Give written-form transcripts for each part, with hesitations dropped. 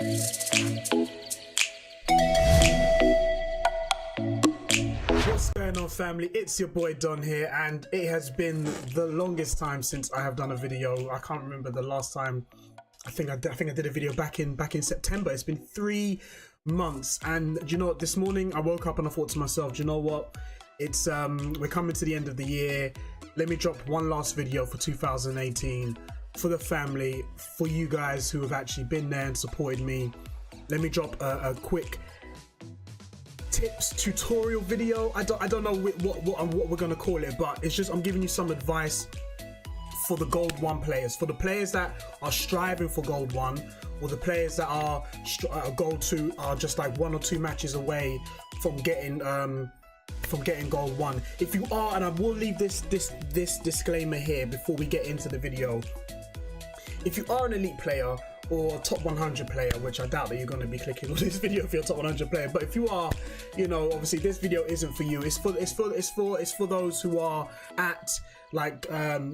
What's going on, family? It's your boy Don here, and it has been the longest time since I have done a video. I can't remember the last time. I think I did a video back in September. It's been 3 months, and do you know what? This morning I woke up and I thought to myself, do you know what? It's we're coming to the end of the year. Let me drop one last video for 2018 for the family, for you guys who have actually been there and supported me. Let me drop a quick tips tutorial video. I don't know what we're gonna call it, but it's just I'm giving you some advice for the Gold 1 players, for the players that are striving for Gold 1, or the players that are Gold 2 are just like 1 or 2 matches away from getting Gold 1. If you are, and I will leave this disclaimer here before we get into the video, if you are an elite player or a top 100 player, which I doubt that you're going to be clicking on this video if you're a top 100 player, but if you are, you know, obviously this video isn't for you. It's for those who are at like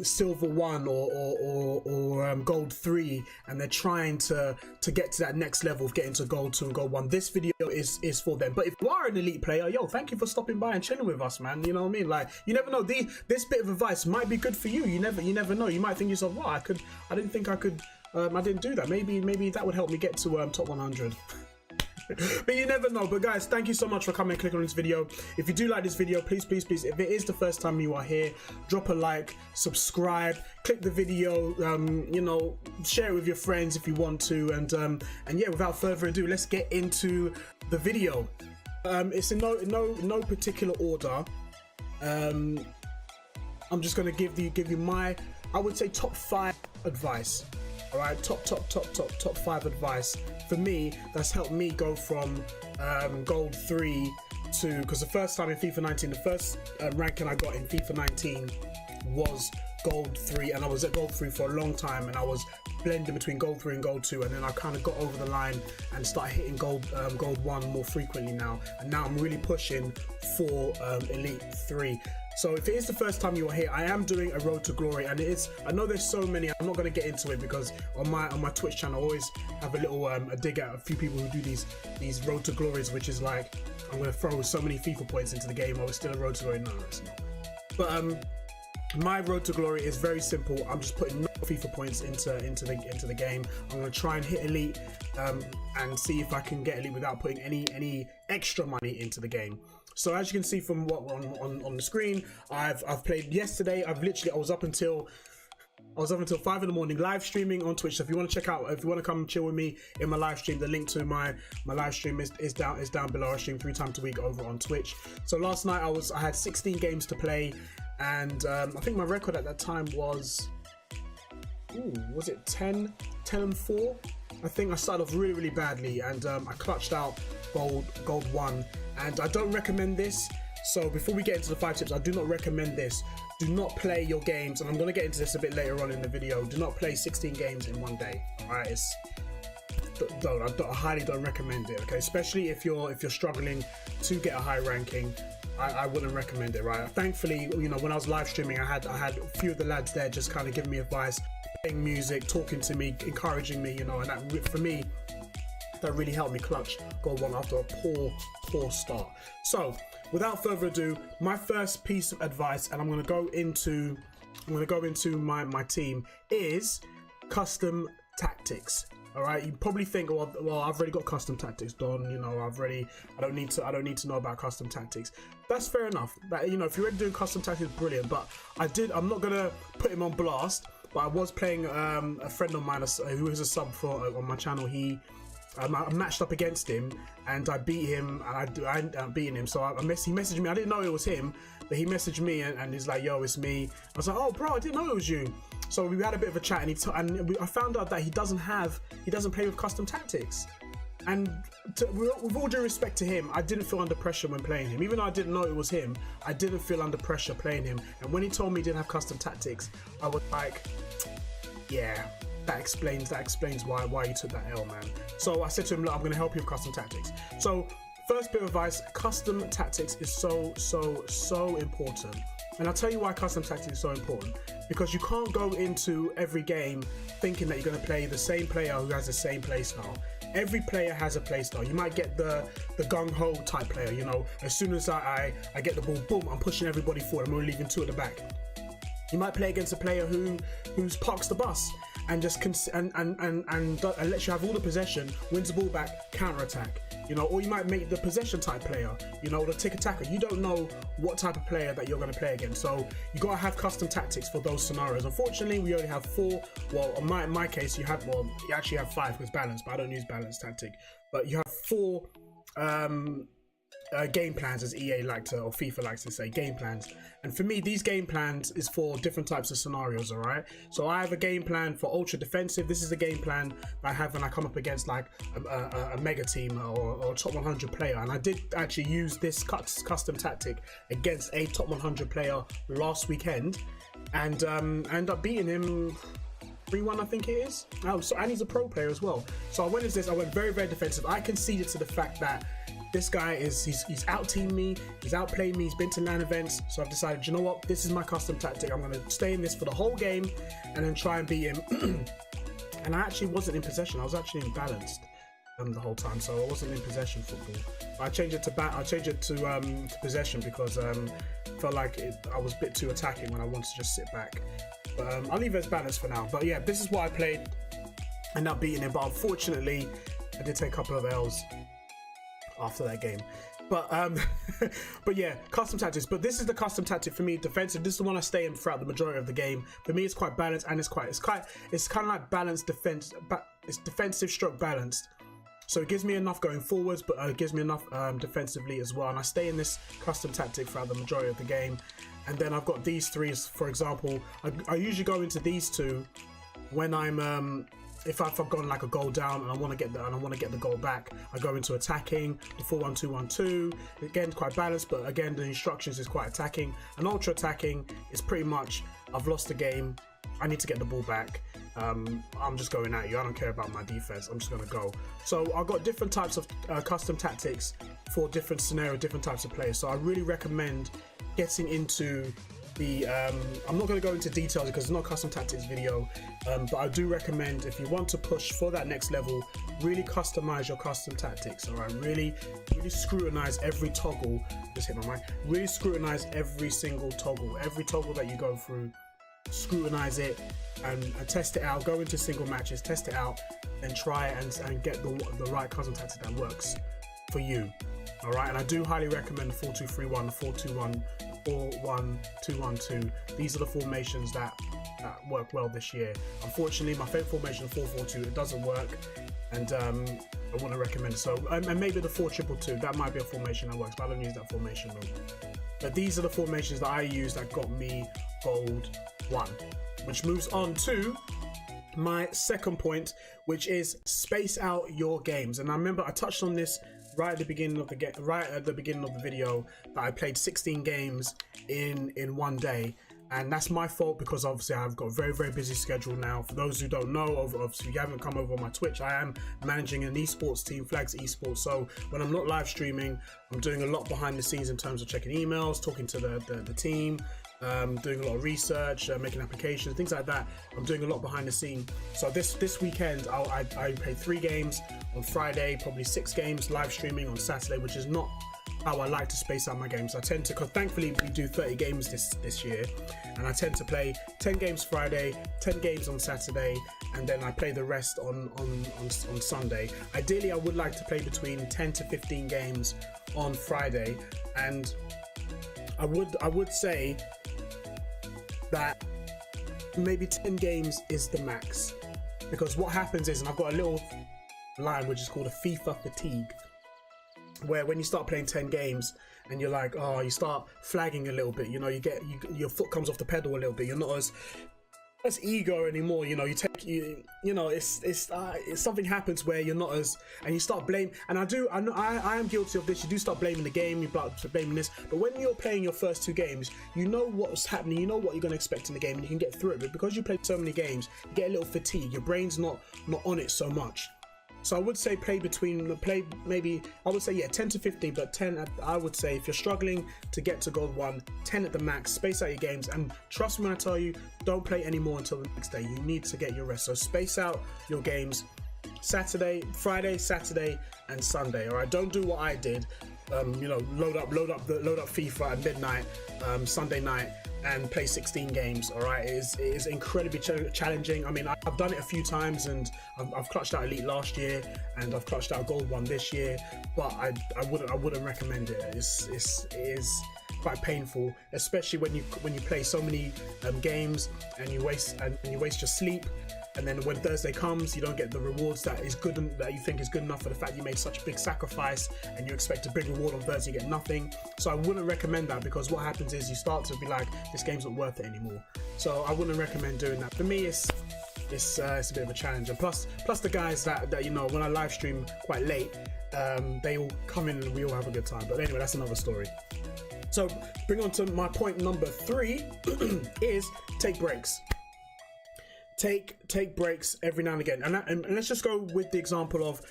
silver 1 or gold 3, and they're trying to get to that next level of getting to gold 2 and gold 1. This video is for them. But if you are an elite player, yo, thank you for stopping by and chilling with us, man. You know what I mean? Like, you never know, this bit of advice might be good for you. You never know. You might think to yourself, wow, I didn't think I could I didn't do that. Maybe that would help me get to top 100. But you never know. But guys, thank you so much for coming and clicking on this video. If you do like this video, please, if it is the first time you are here, drop a like, subscribe, click the video, you know, share it with your friends if you want to, and yeah, without further ado, let's get into the video. It's in no particular order. I'm just gonna give you my, I would say, top 5 advice. All right, top 5 advice for me that's helped me go from gold 3 to, because the first time in FIFA 19, the first ranking I got in FIFA 19 was gold 3, and I was at gold 3 for a long time, and I was blending between gold 3 and gold 2, and then I kind of got over the line and started hitting gold 1 more frequently now, and now I'm really pushing for elite 3. So if it is the first time you are here, I am doing a road to glory, and it is, I know there's so many, I'm not going to get into it because on my Twitch channel I always have a little a dig at a few people who do these road to glories, which is like, I'm going to throw so many FIFA points into the game. Oh, it's still a road to glory. No, it's not. But my road to glory is very simple. I'm just putting no FIFA points into the game. I'm going to try and hit elite and see if I can get elite without putting any extra money into the game. So as you can see from what on the screen, I've played yesterday. I was up until 5 in the morning live streaming on Twitch. So if you want to check out, if you want to come and chill with me in my live stream, the link to my live stream is down below. I stream 3 times a week over on Twitch. So last night I had 16 games to play, and I think my record at that time was, was it 10 and 4? I think I started off really badly, and I clutched out gold 1, and I don't recommend this. So before we get into the 5 tips, I do not recommend this. Do not play your games, and I'm going to get into this a bit later on in the video. Do not play 16 games in one day. All right, I highly don't recommend it. Okay, especially if you're struggling to get a high ranking. I wouldn't recommend it, right? Thankfully, you know, when I was live streaming, I had a few of the lads there just kind of giving me advice, playing music, talking to me, encouraging me, you know, and that, for me, that really helped me clutch gold 1 after a poor start. So without further ado, my first piece of advice, and I'm going to go into my team, is custom tactics. All right, you probably think, well, I've already got custom tactics, Don. You know, I don't need to know about custom tactics. That's fair enough. But you know, if you're already doing custom tactics, brilliant. But I'm not gonna put him on blast. But I was playing a friend of mine who is a sub for on my channel. I matched up against him and I beat him, and I ended up beating him. So he messaged me. I didn't know it was him, but he messaged me and he's like, "Yo, it's me." I was like, "Oh, bro, I didn't know it was you." So we had a bit of a chat, and I found out that he doesn't play with custom tactics. And with all due respect to him, I didn't feel under pressure when playing him. Even though I didn't know it was him, I didn't feel under pressure playing him. And when he told me he didn't have custom tactics, I was like, yeah, that explains why you took that L, man. So I said to him, look, I'm going to help you with custom tactics. So first bit of advice, custom tactics is so important. And I'll tell you why custom tactics is so important. Because you can't go into every game thinking that you're going to play the same player who has the same play style. every player has a play style. You might get the gung-ho type player, you know, as soon as I get the ball, boom, I'm pushing everybody forward, I'm only leaving 2 at the back. You might play against a player who's parks the bus and just and lets you have all the possession, wins the ball back, counter-attack. You know, or you might make the possession type player, you know, the tick-attacker. You don't know what type of player that you're going to play against, so you got to have custom tactics for those scenarios. Unfortunately, we only have 4. Well, in my case, you actually have 5 because balance, but I don't use balance tactic. But you have 4 game plans, as EA like to, or FIFA likes to say, game plans. And for me, these game plans is for different types of scenarios, all right? So I have a game plan for ultra defensive. This is a game plan that I have when I come up against like a mega team or a top 100 player. And I did actually use this custom tactic against a top 100 player last weekend, and I ended up beating him 3-1, I think it is. Oh, so, and he's a pro player as well. So I went very, very defensive. I conceded to the fact that this guy he's out-teamed me, he's outplayed me, he's been to LAN events, so I've decided, you know what, this is my custom tactic. I'm going to stay in this for the whole game and then try and beat him. And I actually wasn't in possession, I was actually imbalanced the whole time, so I wasn't in possession football. I changed it to possession because I felt like I was a bit too attacking when I wanted to just sit back. But I'll leave it as balanced for now. But yeah, this is what I played, ended up beating him, but unfortunately I did take a couple of L's after that game. But but yeah, custom tactics. But this is the custom tactic for me, defensive. This is the one I stay in throughout the majority of the game. For me, it's quite balanced, and it's kind of like balanced defense, but it's defensive stroke balanced. So it gives me enough going forwards, but it gives me enough defensively as well. And I stay in this custom tactic throughout the majority of the game. And then I've got these 3, for example. I usually go into these 2 when I'm if I've gone like a goal down and I want to get the goal back. I go into attacking, the 4-1-2-1-2. Again, quite balanced, but again, the instructions is quite attacking. And ultra attacking is pretty much, I've lost the game, I need to get the ball back. I'm just going at you. I don't care about my defense. I'm just going to go. So I've got different types of custom tactics for different scenarios, different types of players. So I really recommend getting into the I'm not going to go into details because it's not a custom tactics video, but I do recommend, if you want to push for that next level, really customize your custom tactics. All right, really scrutinize every toggle. Just hit my mic. Really scrutinize every single toggle that you go through. Scrutinize it and test it out. Go into single matches, test it out, and try and get the right custom tactic that works for you. All right, and I do highly recommend the 4-2-3-1, 4-2-1, 4-1-2-1-2. These are the formations that work well this year. Unfortunately, my favorite formation, 4-4-2, it doesn't work, and I want to recommend it. So, and maybe the 4-2-2, that might be a formation that works, but I don't use that formation though. But these are the formations that I use that got me gold 1, which moves on to my second point, which is space out your games. And I remember I touched on this right at the beginning of the video, that I played 16 games in one day, and that's my fault because obviously I've got a very, very busy schedule now. For those who don't know, obviously you haven't come over on my Twitch, I am managing an esports team, Flags Esports. So when I'm not live streaming, I'm doing a lot behind the scenes in terms of checking emails, talking to the team, doing a lot of research, making applications, things like that. I'm doing a lot behind the scene. So this weekend I played 3 games on Friday, probably 6 games live streaming on Saturday, which is not how I like to space out my games. I tend to, because thankfully we do 30 games this year, and I tend to play 10 games Friday, 10 games on Saturday, and then I play the rest on Sunday. Ideally, I would like to play between 10 to 15 games on Friday, and I would say that maybe 10 games is the max, because what happens is, and I've got a little line which is called a FIFA fatigue, where when you start playing 10 games and you're like, oh, you start flagging a little bit, you know, your foot comes off the pedal a little bit, you're not as eager anymore, you know, it's something happens where you're not as, and you start blame, and I am guilty of this, you do start blaming the game, you start blaming this, but when you're playing your first 2 games, you know what's happening, you know what you're going to expect in the game, and you can get through it. But because you played so many games, you get a little fatigue, your brain's not on it so much. So I would say maybe, I would say, yeah, 10 to 15, but 10, I would say if you're struggling to get to gold 1, 10 at the max, space out your games, and trust me when I tell you, don't play anymore until the next day. You need to get your rest. So space out your games, Friday, Saturday, and Sunday. All right, don't do what I did. You know, load up FIFA at midnight, Sunday night, and play 16 games. All right, it is incredibly challenging. I mean, I've done it a few times, and I've clutched out Elite last year, and I've clutched out Gold 1 this year. But I wouldn't recommend it. It is quite painful, especially when you play so many games and you waste your sleep. And then when Thursday comes, you don't get the rewards that you think is good enough for the fact you made such a big sacrifice, and you expect a big reward on Thursday, you get nothing. So I wouldn't recommend that, because what happens is you start to be like, this game's not worth it anymore. So I wouldn't recommend doing that. For me, it's a bit of a challenge. And plus the guys that you know, when I live stream quite late, they all come in and we all have a good time. But anyway, that's another story. So bring on to my point number 3 is take breaks. Take breaks every now and again, and let's just go with the example of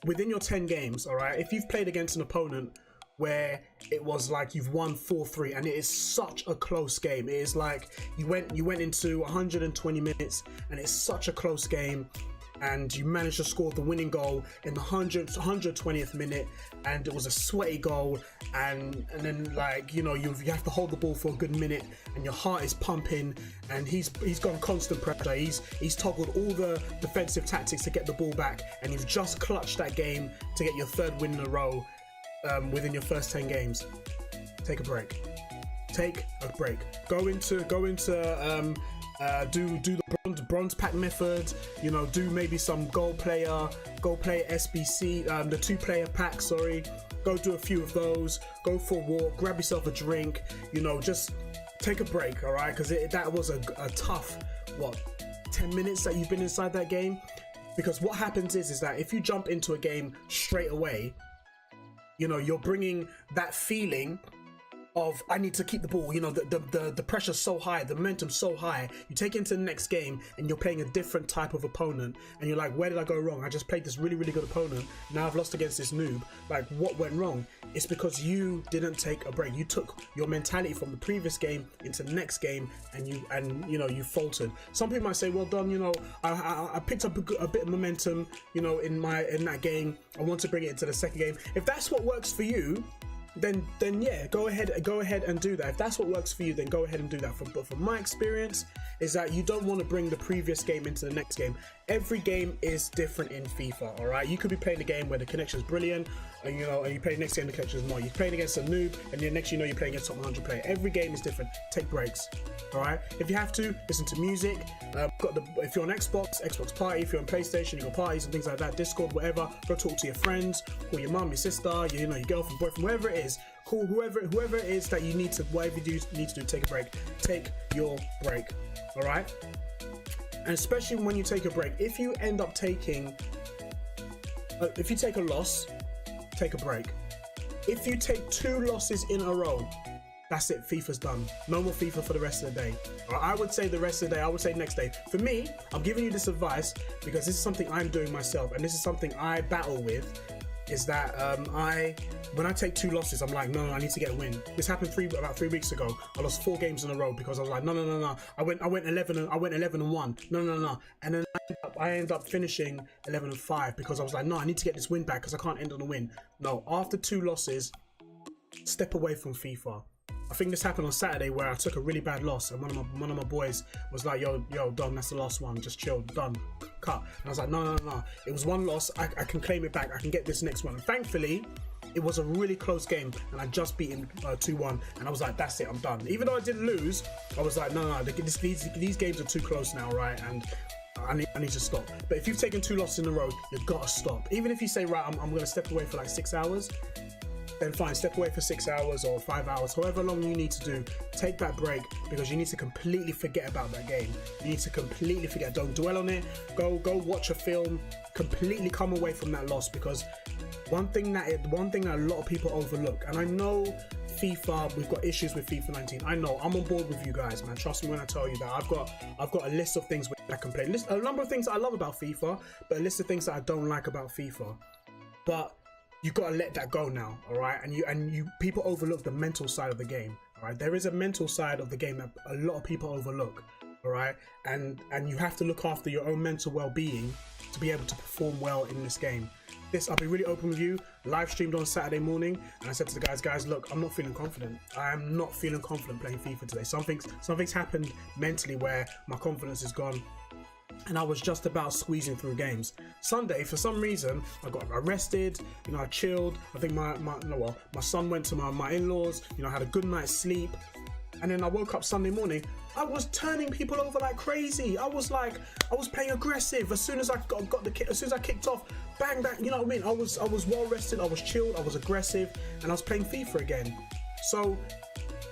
within your 10 games. All right, if you've played against an opponent where it was like you've won 4-3 and it is such a close game, it is like you went into 120 minutes and it's such a close game, and you managed to score the winning goal in the 120th minute, and it was a sweaty goal, and then, like, you know, you have to hold the ball for a good minute, and your heart is pumping, and he's gone constant pressure, he's toggled all the defensive tactics to get the ball back, and you've just clutched that game to get your 3rd win in a row within your first 10 games. Take a break. Go into do the bronze pack method, you know, do maybe some gold player SBC, the 2-player pack, go do a few of those, go for a walk, grab yourself a drink, you know, just take a break. All right, because that was a tough 10 minutes that you've been inside that game. Because what happens is that if you jump into a game straight away, you know, you're bringing that feeling of, I need to keep the ball, you know, the pressure's so high, the momentum's so high. You take it into the next game and you're playing a different type of opponent, and you're like, where did I go wrong? I just played this really, really good opponent, now I've lost against this noob. Like, what went wrong? It's because you didn't take a break. You took your mentality from the previous game into the next game, and you faltered. Some people might say, well done, you know, I picked up a bit of momentum, you know, in that game. I want to bring it into the second game. If that's what works for you, then yeah, go ahead and do that. If that's what works for you, then go ahead and do that. But from my experience is that you don't want to bring the previous game into the next game. Every game is different in FIFA, all right? You could be playing a game where the connection is brilliant, and you know, and you play the next game, the connection is not. You're playing against a noob, and then next you know, you're playing against top 100 player. Every game is different. Take breaks, all right? If you have to, listen to music. If you're on Xbox Party. If you're on PlayStation, you got parties and things like that. Discord, whatever. Go talk to your friends, call your mum, your sister, you know, your girlfriend, boyfriend, whoever it is. Call whoever it is that you need to, whatever you need to do, take a break. Take your break, all right? And especially when you take a break, if you end up taking, if you take a loss, take a break. If you take 2 losses in a row, that's it, FIFA's done. No more FIFA for the rest of the day. Or I would say the rest of the day, I would say next day. For me, I'm giving you this advice because this is something I'm doing myself, and this is something I battle with, is that when I take 2 losses, I'm like, no, I need to get a win. This happened about 3 weeks ago. I lost 4 games in a row because I was like, no. I went 11 and 1. No. And then I end up finishing 11 and 5 because I was like, no, I need to get this win back because I can't end on a win. No, after 2 losses, step away from FIFA. I think this happened on Saturday where I took a really bad loss, and one of my boys was like, yo, Don, that's the last one, just chill, done, cut. And I was like, no. It was 1 loss, I can claim it back, I can get this next one. And thankfully, it was a really close game, and I just beat him 2-1, and I was like, that's it, I'm done. Even though I didn't lose, I was like, no, these games are too close now, right? And I need to stop. But if you've taken 2 losses in a row, you've got to stop. Even if you say, right, I'm going to step away for like 6 hours, then fine, step away for 6 hours or 5 hours, however long you need to do. Take that break because you need to completely forget about that game. You need to completely forget. Don't dwell on it. Go watch a film. Completely come away from that loss, because one thing that a lot of people overlook, and I know FIFA, we've got issues with FIFA 19. I know, I'm on board with you guys, man. Trust me when I tell you that I've got a list of things I can play. A number of things I love about FIFA, but a list of things that I don't like about FIFA. But you gotta let that go now, all right? And you people overlook the mental side of the game, all right? There is a mental side of the game that a lot of people overlook, all right? And you have to look after your own mental well-being to be able to perform well in this game. I'll be really open with you. Live streamed on Saturday morning, and I said to the guys, look, I'm not feeling confident. I am not feeling confident playing FIFA today. Something's happened mentally where my confidence is gone, and I was just about squeezing through games. Sunday, for some reason, I got arrested. You know, I chilled. I think my son went to my in-laws. You know, I had a good night's sleep, and then I woke up Sunday morning. I was turning people over like crazy. I was playing aggressive. As soon as I as soon as I kicked off, bang bang. You know what I mean? I was well rested. I was chilled. I was aggressive, and I was playing FIFA again. So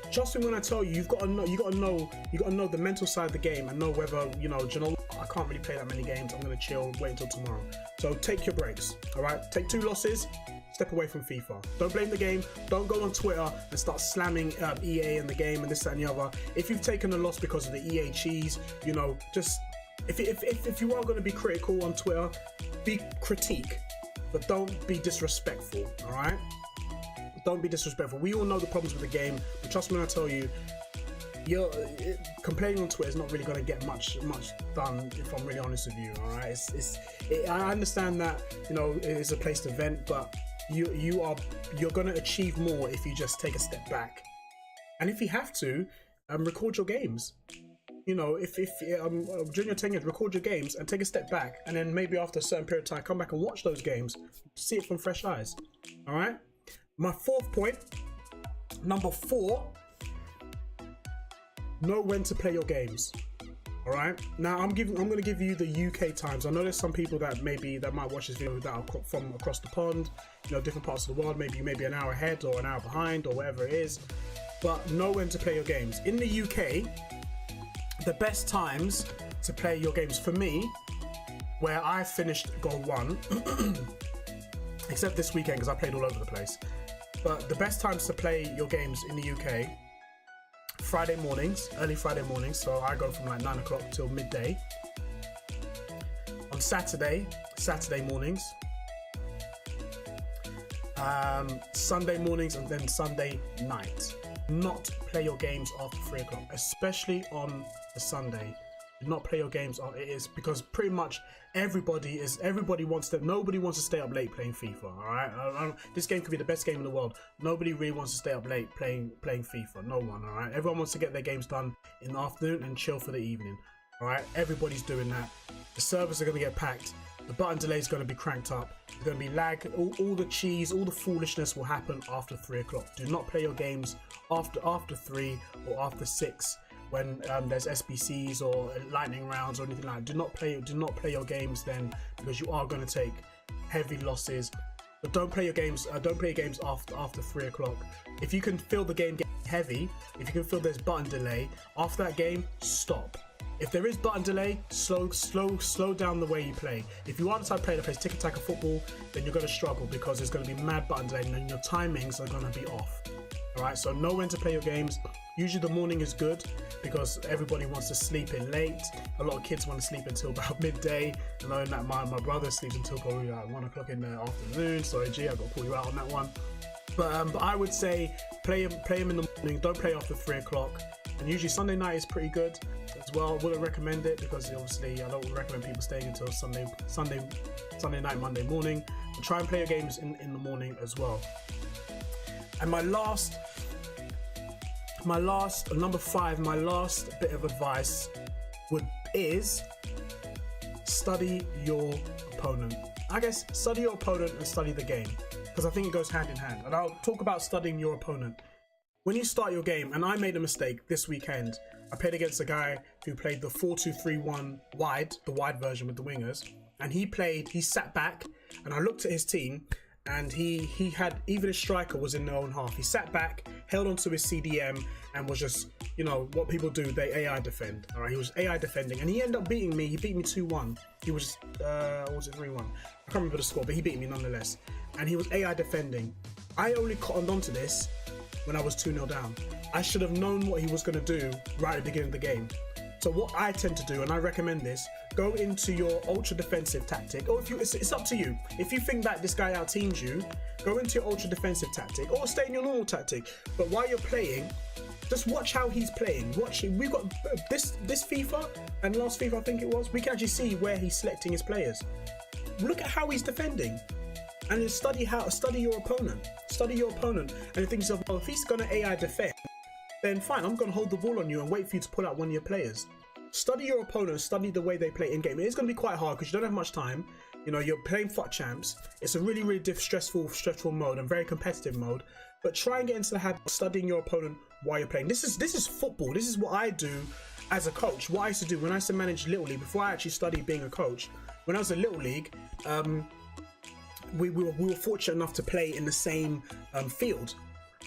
trust me when I tell you, you got to know the mental side of the game and know whether I can't really play that many games. I'm gonna chill, wait until tomorrow. So take your breaks. All right, take 2 losses. Step away from FIFA. Don't blame the game. Don't go on Twitter and start slamming EA and the game and this, that, and the other. If you've taken a loss because of the EA cheese, just if you are going to be critical on Twitter, be critique, but don't be disrespectful. All right? Don't be disrespectful. We all know the problems with the game, but trust me when I tell you, complaining on Twitter is not really going to get much done, if I'm really honest with you. All right? I understand that it is a place to vent, but you're going to achieve more if you just take a step back, and if you have to, record your games. If during your tenure, record your games and take a step back, and then maybe after a certain period of time, come back and watch those games, see it from fresh eyes. All right. My 4th point, number 4. Know when to play your games. All right. Now I'm going to give you the UK times. I know there's some people that might watch this video that are from across the pond, different parts of the world. Maybe an hour ahead or an hour behind or whatever it is. But know when to play your games. In the UK, the best times to play your games for me, where I finished Gold 1, except this weekend because I played all over the place. But the best times to play your games in the UK. Friday mornings, early Friday mornings, so I go from like 9 o'clock till midday. On Saturday mornings, Sunday mornings, and then Sunday night. Not play your games after 3 o'clock, especially on a Sunday. Do not play your games on it, is because pretty much nobody wants to stay up late playing FIFA. All right, this game could be the best game in the world. Nobody really wants to stay up late playing FIFA. No one. All right, everyone wants to get their games done in the afternoon and chill for the evening. All right, everybody's doing that. The servers are going to get packed. The button delay is going to be cranked up. There's going to be lag. All the cheese, all the foolishness will happen after 3 o'clock. Do not play your games after 3 or after 6. When there's SBCs or lightning rounds or anything like that. Do not play your games then, because you are going to take heavy losses. But don't play your games after 3 o'clock. If you can feel the game getting heavy, if you can feel there's button delay after that game, stop. If there is button delay, slow down the way you play. If you are the type of player that plays tiki-taka football, then you're going to struggle because there's going to be mad button delay and then your timings are going to be off. Alright, so know when to play your games. Usually the morning is good because everybody wants to sleep in late. A lot of kids want to sleep until about midday. Knowing that my brother sleeps until probably 1 o'clock in the afternoon. Sorry G, I've got to call you out on that one. But I would say play him in the morning. Don't play after 3 o'clock. And usually Sunday night is pretty good as well. I wouldn't recommend it because obviously I don't recommend people staying until Sunday night, Monday morning. But try and play your games in the morning as well. And my last number 5, my last bit of advice is study your opponent. I guess study your opponent and study the game, because I think it goes hand in hand. And I'll talk about studying your opponent. When you start your game, and I made a mistake this weekend, I played against a guy who played the 4-2-3-1 wide, the wide version with the wingers, and he sat back, and I looked at his team, and he had, even his striker was in their own half. He sat back, held onto his CDM, and was just, what people do, they AI defend. All right, he was AI defending, and he ended up beating me. He beat me 2-1. He was, what was it, 3-1? I can't remember the score, but he beat me nonetheless. And he was AI defending. I only cottoned onto this when I was 2-0 down. I should have known what he was going to do right at the beginning of the game. So what I tend to do, and I recommend this, go into your ultra defensive tactic, or it's up to you. If you think that this guy out teams you, go into your ultra defensive tactic, or stay in your normal tactic. But while you're playing, Just watch how he's playing. We've got this FIFA and last FIFA I think it was. We can actually see where he's selecting his players. Look at how he's defending, and then study your opponent. Study your opponent, and think to yourself, well, if he's gonna AI defend, then fine, I'm gonna hold the ball on you and wait for you to pull out one of your players. Study your opponent, study the way they play in game. It's gonna be quite hard because you don't have much time. You know, you're playing FUT champs. It's a really stressful mode and very competitive mode. But try and get into the habit of studying your opponent while you're playing. This is football. This is what I do as a coach. What I used to do when I used to manage Little League before I actually studied being a coach. When I was at Little League, we were fortunate enough to play in the same field.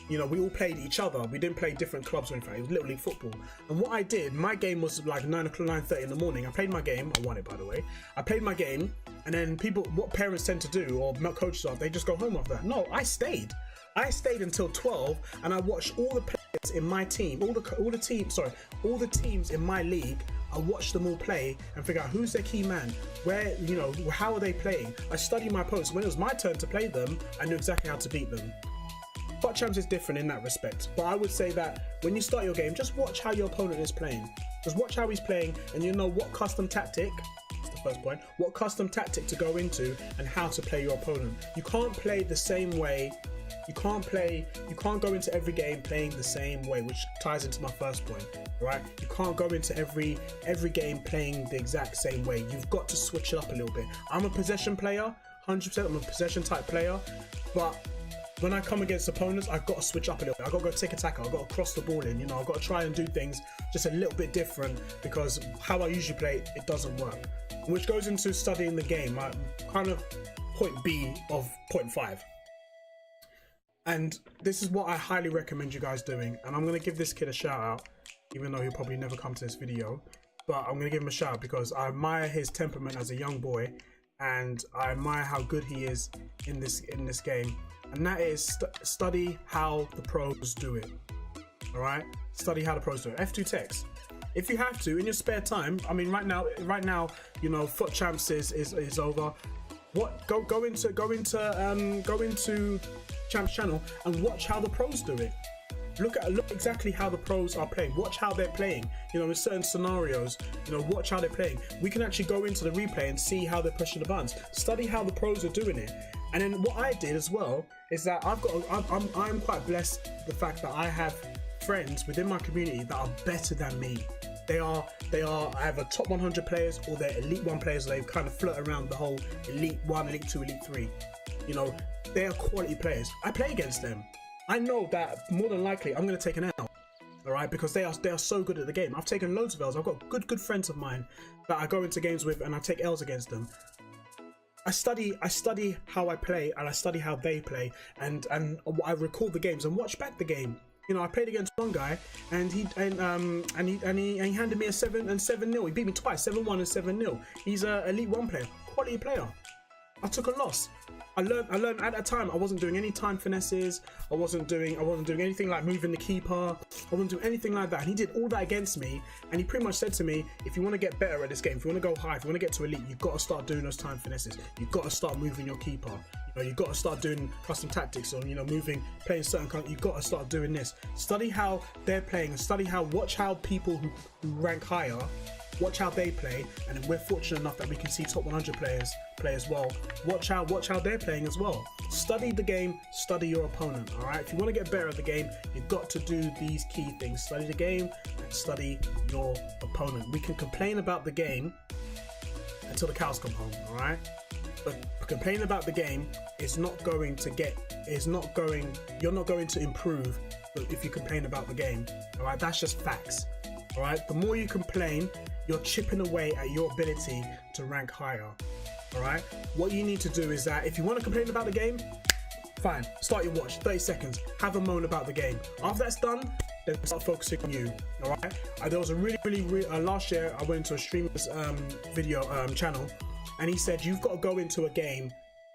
You know, we all played each other. We didn't play different clubs or anything. It was Little League football. And what I did, my game was like 9:30 in the morning. I played my game. I won it, by the way. I played my game, and then what parents tend to do, or coaches are, they just go home after that. No, I stayed. I stayed until 12, and I watched all the players in my team, all the teams in my league. I watched them all play and figure out who's their key man, where, you know, how are they playing. I studied my opponents. When it was my turn to play them, I knew exactly how to beat them. FUT champs is different in that respect, but I would say that when you start your game, just watch how your opponent is playing. Just watch how he's playing, and you know what custom tactic. That's the first point. What custom tactic to go into and how to play your opponent. You can't play the same way. You can't go into every game playing the same way, which ties into my first point, right? You can't go into every game playing the exact same way. You've got to switch it up a little bit. I'm a possession player, 100%. I'm a possession type player, but when I come against opponents, I've got to switch up a little bit. I've got to go tick attacker. I've got to cross the ball in. You know, I've got to try and do things just a little bit different because how I usually play, it doesn't work. Which goes into studying the game. Kind of point B of point 5. And this is what I highly recommend you guys doing. And I'm going to give this kid a shout out, even though he'll probably never come to this video. But I'm going to give him a shout out because I admire his temperament as a young boy. And I admire how good he is in this game. And that is study how the pros do it. All right, study how the pros do it. F2 text. If you have to in your spare time. I mean, right now, you know, FUT champs is over. Go into Champs channel and watch how the pros do it. Look exactly how the pros are playing. Watch how they're playing. You know, in certain scenarios, you know, watch how they're playing. We can actually go into the replay and see how they're pushing the buttons. Study how the pros are doing it. And then what I did as well is that I'm quite blessed the fact that I have friends within my community that are better than me. They are either top 100 players or they're Elite 1 players. They kind of float around the whole Elite 1, Elite 2, Elite 3. You know, they are quality players. I play against them. I know that more than likely I'm going to take an L, all right, because they are so good at the game. I've taken loads of L's. I've got good friends of mine that I go into games with and I take L's against them. I study how I play and I study how they play, and I record the games and watch back the game. You know, I played against one guy and he handed me a 7-0. He beat me twice, 7-1 and 7-0. He's a Elite 1 player, quality player. I took a loss. I learned at that time I wasn't doing any time finesses. I wasn't doing anything like moving the keeper. I wasn't doing anything like that. And he did all that against me. And he pretty much said to me, if you want to get better at this game, if you want to go high, if you want to get to elite, you've got to start doing those time finesses. You've got to start moving your keeper. You know, you've got to start doing custom tactics or, you know, playing certain. You've got to start doing this. Study how they're playing and watch how people who rank higher, watch how they play. And then we're fortunate enough that we can see top 100 players play as well. Watch how they're playing as well. Study the game, study your opponent. All right, if you want to get better at the game, you've got to do these key things: study the game and study your opponent. We can complain about the game until the cows come home, all right, but complaining about the game is not going to you're not going to improve if you complain about the game. All right, that's just facts. All right, the more you complain, you're chipping away at your ability to rank higher. All right, what you need to do is that if you want to complain about the game, fine, start your watch, 30 seconds, have a moan about the game. After that's done, then start focusing on you. All right, there was a really last year I went to a streamer's video channel, and he said you've got to go into a game,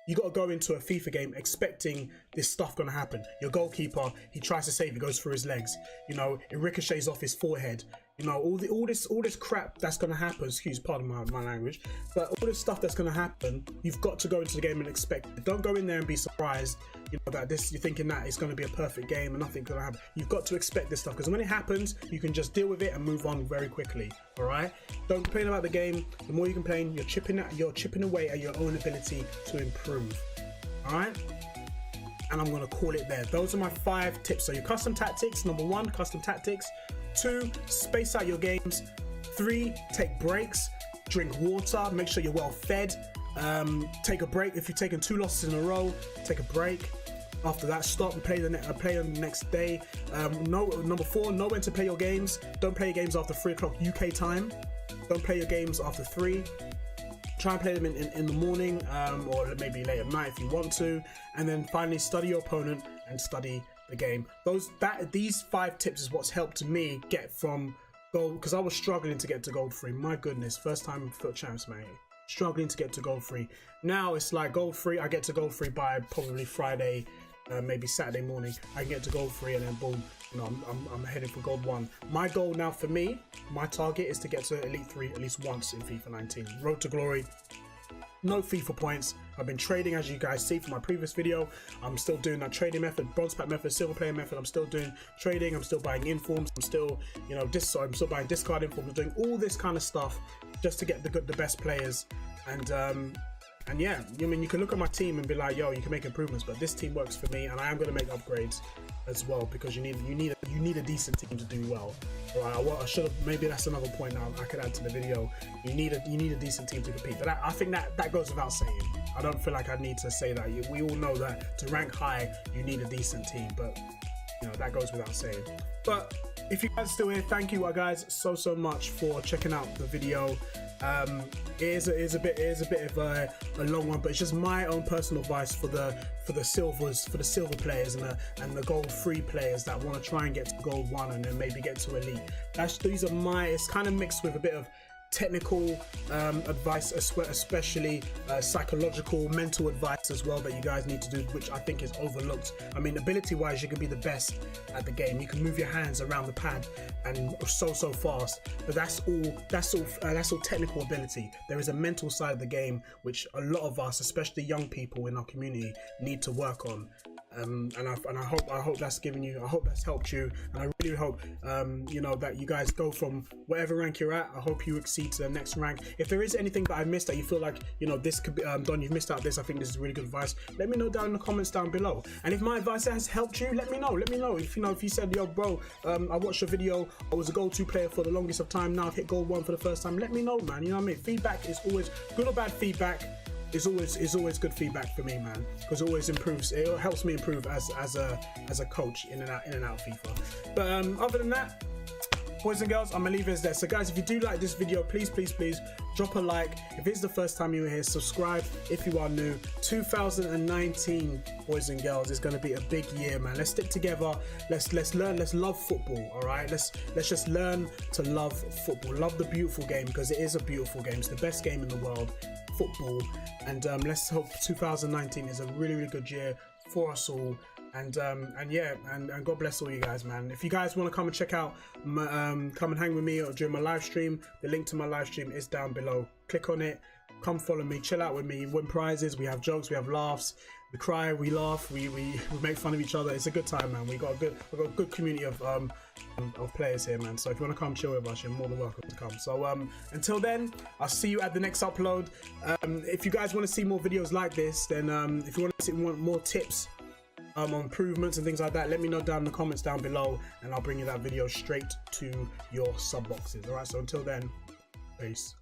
you got to go into a FIFA game expecting this stuff gonna happen. Your goalkeeper, he tries to save, it goes through his legs, you know, it ricochets off his forehead, You know, all this crap that's gonna happen. Pardon my language, but all this stuff that's gonna happen, you've got to go into the game and expect it. Don't go in there and be surprised. You know that you're thinking that it's gonna be a perfect game and nothing's gonna happen. You've got to expect this stuff, because when it happens, you can just deal with it and move on very quickly. All right. Don't complain about the game. The more you complain, you're chipping away at your own ability to improve. All right. And I'm gonna call it there. Those are my 5 tips. So your custom tactics. Number 1, custom tactics. 2, space out your games. 3, take breaks. Drink water. Make sure you're well fed. Take a break. If you've taken 2 losses in a row, take a break. After that, stop and play the next day. Number 4, know when to play your games. Don't play your games after 3 o'clock UK time. Don't play your games after 3. Try and play them in the morning, or maybe late at night if you want to. And then finally, study your opponent and study the game. These 5 tips is what's helped me get from gold, because I was struggling to get to gold 3. My goodness, first time FUT champs, mate. Struggling to get to gold 3. Now it's like gold 3. I get to gold 3 by probably Friday, maybe Saturday morning. I can get to gold 3, and then boom, you know, I'm heading for gold 1. My goal now for me, my target is to get to elite 3 at least once in FIFA 19. Road to glory. No FIFA points. I've been trading, as you guys see from my previous video. I'm still doing that trading method, bronze pack method, silver player method. I'm still doing trading. I'm still buying informs. I'm still, you know, I'm still buying discard informs. I'm doing all this kind of stuff just to get the best players. And yeah, I mean, you can look at my team and be like, yo, you can make improvements, but this team works for me, and I am going to make upgrades as well, because you need a decent team to do well. Right? I should have, maybe that's another point now I could add to the video. You need a decent team to compete. But I think that goes without saying. I don't feel like I need to say that. We all know that to rank high, you need a decent team, but you know, that goes without saying. But if you guys are still here, thank you guys so much for checking out the video. It is a bit of a long one, but it's just my own personal advice for the silver players and the gold 3 players that want to try and get to gold 1 and then maybe get to elite. It's kind of mixed with a bit of technical advice, especially psychological, mental advice as well, that you guys need to do, which I think is overlooked. I mean, ability wise, you can be the best at the game. You can move your hands around the pad and so fast, but that's all technical ability. There is a mental side of the game which a lot of us, especially young people in our community, need to work on. And I hope that's given you. I hope that's helped you, and I really hope you know, that you guys go from whatever rank you're at. I hope you exceed to the next rank. If there is anything that I missed that you feel like, you know, this could be Don, you've missed out this, I think this is really good advice, let me know down in the comments down below. And if my advice has helped you, let me know. If you said, yo bro, I watched your video, I was a gold 2 player for the longest of time, now I've hit gold 1 for the first time, let me know, man. You know what I mean? Feedback is always good, or bad feedback is always good feedback for me, man, because it always improves. It helps me improve as a coach in and out of FIFA. But other than that, boys and girls, I'm gonna leave it there. So guys, if you do like this video, please drop a like. If it's the first time you're here, subscribe if you are new. 2019, boys and girls, is gonna be a big year, man. Let's stick together. Let's learn. Let's love football. All right. Let's just learn to love football. Love the beautiful game, because it is a beautiful game. It's the best game in the world, football. And let's hope 2019 is a really good year for us all. And yeah, and God bless all you guys, man. If you guys want to come and check out come and hang with me during my live stream, the link to my live stream is down below. Click on it, come follow me, chill out with me, win prizes, we have jokes, we have laughs, we cry, we laugh, we make fun of each other. It's a good time, man. We've got a good community of players here, man. So if you want to come chill with us, you're more than welcome to come. So until then, I'll see you at the next upload. If you guys want to see more videos like this, then if you want to see more tips on improvements and things like that, let me know down in the comments down below, and I'll bring you that video straight to your sub boxes. All right, so until then, peace.